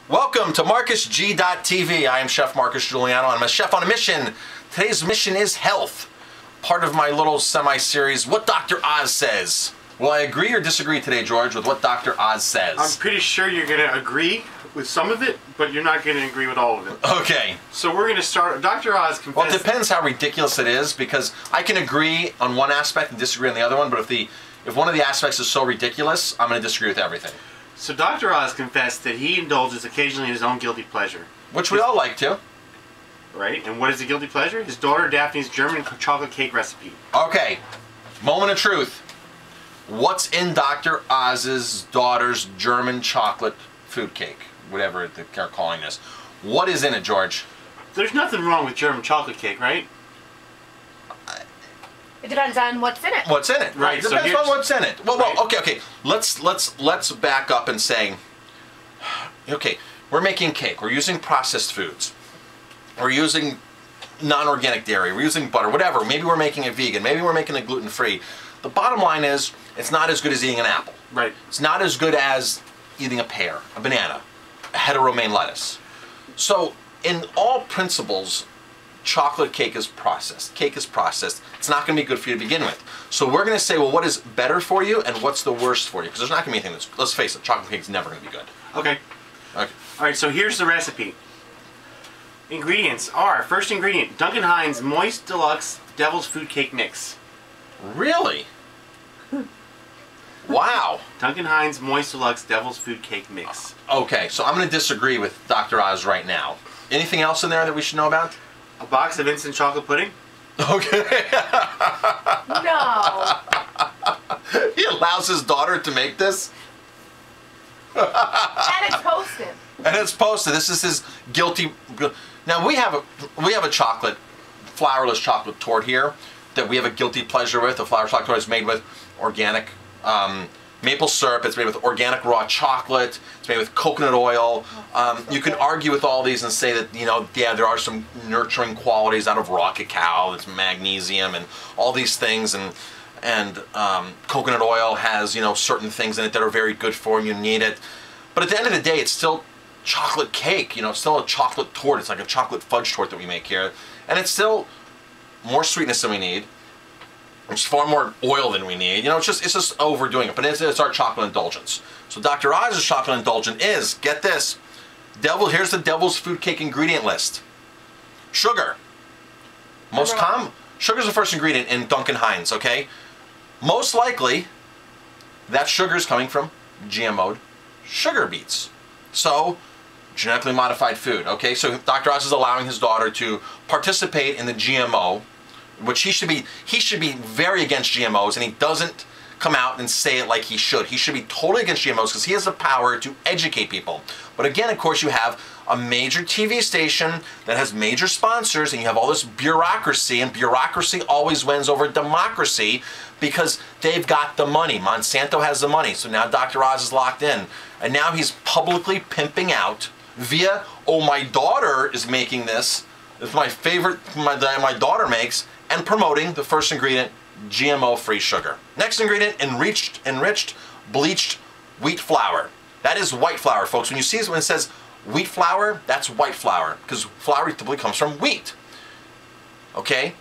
Welcome to MarcusG.tv. I am Chef Marcus Giuliano. I'm a chef on a mission. Today's mission is health. Part of my little semi-series, What Dr. Oz Says. Will I agree or disagree today, George, with what Dr. Oz says? I'm pretty sure you're going to agree with some of it, but you're not going to agree with all of it. Okay. So we're going to start. Dr. Oz confessed. Well, it depends how ridiculous it is, because I can agree on one aspect and disagree on the other one, but if one of the aspects is so ridiculous, I'm going to disagree with everything. So Dr. Oz confessed that he indulges occasionally in his own guilty pleasure. Which we all like to. Right? And what is the guilty pleasure? His daughter Daphne's German chocolate cake recipe. Okay. Moment of truth. What's in Dr. Oz's daughter's German chocolate food cake? Whatever they're calling this. What is in it, George? There's nothing wrong with German chocolate cake, right? It depends on what's in it. What's in it? Right. It depends on what's in it. Well, okay. Let's back up and say, okay, we're making cake. We're using processed foods. We're using non-organic dairy. We're using butter, whatever. Maybe we're making it vegan. Maybe we're making it gluten-free. The bottom line is, it's not as good as eating an apple. Right. It's not as good as eating a pear, a banana, a head of romaine lettuce. So, in all principles, chocolate cake is processed. Cake is processed. It's not going to be good for you to begin with. So we're going to say, well, what is better for you and what's the worst for you? Because there's not going to be anything that's, let's face it, chocolate cake is never going to be good. Okay. Okay. Alright, so here's the recipe. Ingredients are, first ingredient, Duncan Hines Moist Deluxe Devil's Food Cake Mix. Really? Wow. Duncan Hines Moist Deluxe Devil's Food Cake Mix. Okay, so I'm going to disagree with Dr. Oz right now. Anything else in there that we should know about? A box of instant chocolate pudding. Okay. No. He allows his daughter to make this? And it's posted. And it's posted. This is his guilty. Now we have a chocolate, flourless chocolate torte here that we have a guilty pleasure with. The flour chocolate torte is made with organic maple syrup. It's made with organic raw chocolate. It's made with coconut oil. You can argue with all these and say that, you know, yeah, there are some nurturing qualities out of raw cacao. It's magnesium and all these things, and coconut oil has, you know, certain things in it that are very good for you. You need it. But at the end of the day, it's still chocolate cake. You know, it's still a chocolate torte. It's like a chocolate fudge torte that we make here, and it's still more sweetness than we need. It's far more oil than we need. You know, it's just overdoing it. But it's our chocolate indulgence. So Dr. Oz's chocolate indulgence is, get this, here's the devil's food cake ingredient list. Sugar. Most common. Sugar's the first ingredient in Duncan Hines, okay? Most likely, that sugar is coming from GMO'd sugar beets. So, genetically modified food, okay? So Dr. Oz is allowing his daughter to participate in the GMO, which he should be very against GMOs, and he doesn't come out and say it like he should. He should be totally against GMOs because he has the power to educate people. But again, of course, you have a major TV station that has major sponsors, and you have all this bureaucracy, and bureaucracy always wins over democracy because they've got the money. Monsanto has the money, so now Dr. Oz is locked in. And now he's publicly pimping out via, oh, my daughter is making this. It's my favorite my daughter makes, and promoting the first ingredient, GMO-free sugar. Next ingredient, enriched bleached wheat flour. That is white flour, folks. When you see it, when it says wheat flour, that's white flour, because flour typically comes from wheat. Okay?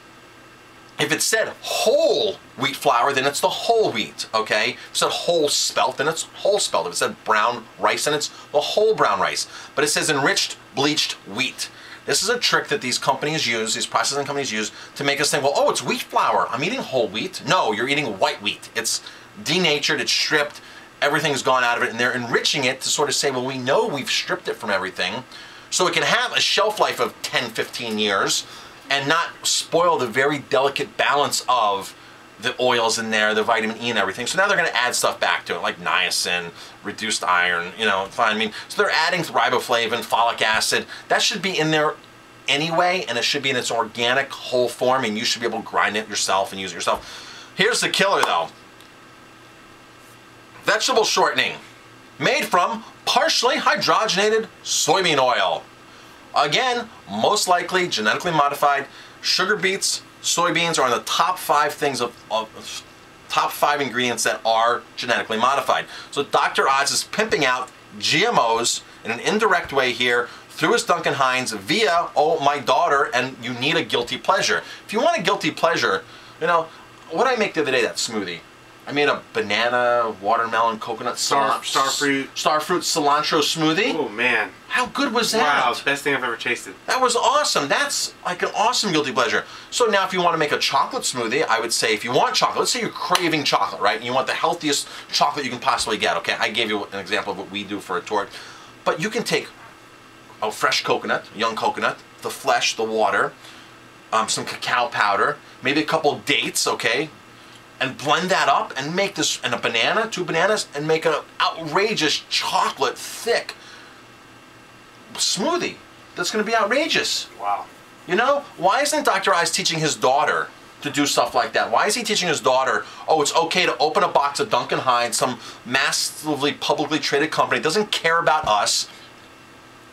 If it said whole wheat flour, then it's the whole wheat, okay? If it said whole spelt, then it's whole spelt. If it said brown rice, then it's the whole brown rice. But it says enriched bleached wheat. This is a trick that these companies use, these processing companies use, to make us think, well, oh, it's wheat flour. I'm eating whole wheat. No, you're eating white wheat. It's denatured, it's stripped, everything's gone out of it, and they're enriching it to sort of say, well, we know we've stripped it from everything, so it can have a shelf life of 10, 15 years and not spoil the very delicate balance of the oils in there, the vitamin E and everything. So now they're going to add stuff back to it, like niacin, reduced iron, you know, fine. I mean, so they're adding riboflavin, folic acid. That should be in there anyway, and it should be in its organic whole form, and you should be able to grind it yourself and use it yourself. Here's the killer, though. Vegetable shortening, made from partially hydrogenated soybean oil. Again, most likely genetically modified. Sugar beets, soybeans are on the top 5 things top 5 ingredients that are genetically modified. So Dr. Oz is pimping out GMOs in an indirect way here through his Duncan Hines via, oh, my daughter, and you need a guilty pleasure. If you want a guilty pleasure, you know, what did I make the other day, that smoothie? I made a banana, watermelon, coconut, starfruit cilantro smoothie. Oh man. How good was that? Wow, it's the best thing I've ever tasted. That was awesome. That's like an awesome guilty pleasure. So now if you want to make a chocolate smoothie, I would say if you want chocolate, let's say you're craving chocolate, right? And you want the healthiest chocolate you can possibly get, okay? I gave you an example of what we do for a torte. But you can take a fresh coconut, young coconut, the flesh, the water, some cacao powder, maybe a couple dates, okay? And blend that up and make this, and a banana, 2 bananas, and make an outrageous chocolate thick smoothie that's going to be outrageous. Wow. You know, why isn't Dr. Oz teaching his daughter to do stuff like that? Why is he teaching his daughter, oh, it's okay to open a box of Duncan Hines, some massively publicly traded company, doesn't care about us,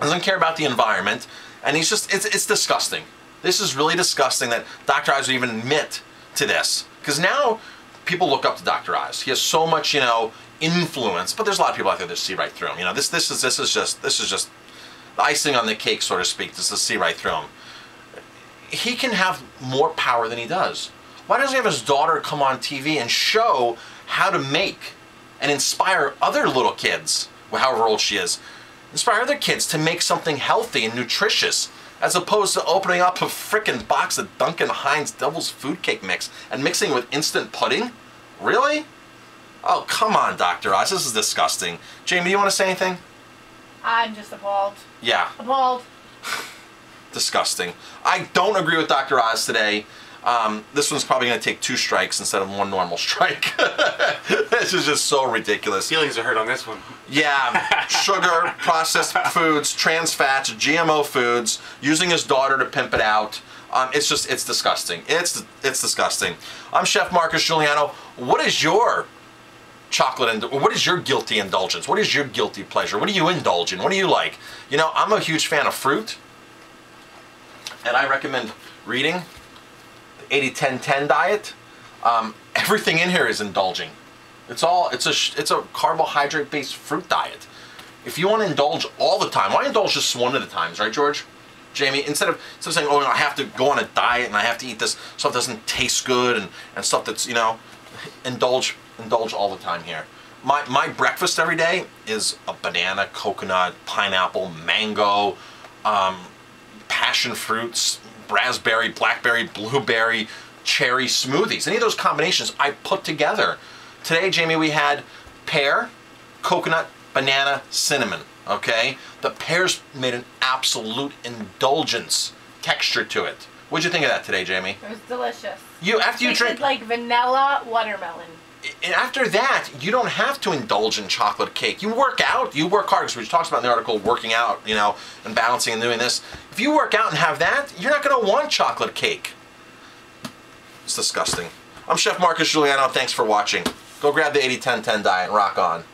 doesn't care about the environment, and he's just, it's disgusting. This is really disgusting that Dr. Oz would even admit to this. Because now people look up to Dr. Oz. He has so much, you know, influence, but there's a lot of people out there that see right through him. You know, this is just the icing on the cake, so to speak, just to see right through him. He can have more power than he does. Why doesn't he have his daughter come on TV and show how to make and inspire other little kids, however old she is, inspire other kids to make something healthy and nutritious, as opposed to opening up a frickin' box of Duncan Hines Devil's Food Cake Mix and mixing with instant pudding? Really? Oh, come on, Dr. Oz. This is disgusting. Jamie, do you want to say anything? I'm just appalled. Yeah. Appalled. Disgusting. I don't agree with Dr. Oz today. This one's probably going to take 2 strikes instead of 1 normal strike. This is just so ridiculous. Feelings are hurt on this one. Yeah, sugar, processed foods, trans fats, GMO foods, using his daughter to pimp it out. It's disgusting. It's disgusting. I'm Chef Marcus Giuliano. What is your chocolate, what is your guilty indulgence? What is your guilty pleasure? What do you indulge in? What do you like? You know, I'm a huge fan of fruit, and I recommend reading the 80-10-10 diet. Everything in here is indulging. It's a carbohydrate-based fruit diet. If you want to indulge all the time, why indulge just one at a time, right, George? Jamie, instead of saying, oh, I have to go on a diet and I have to eat this stuff that doesn't taste good and stuff that's, you know, indulge all the time here. My breakfast every day is a banana, coconut, pineapple, mango, passion fruits, raspberry, blackberry, blueberry, cherry smoothies. Any of those combinations I put together. Today, Jamie, we had pear, coconut, banana, cinnamon. Okay? The pears made an absolute indulgence texture to it. What'd you think of that today, Jamie? It was delicious. After you drink like vanilla watermelon. After that, you don't have to indulge in chocolate cake. You work out, you work hard, which talks about in the article, working out, you know, and balancing and doing this. If you work out and have that, you're not going to want chocolate cake. It's disgusting. I'm Chef Marcus Giuliano. Thanks for watching. Go grab the 80-10-10 diet and rock on.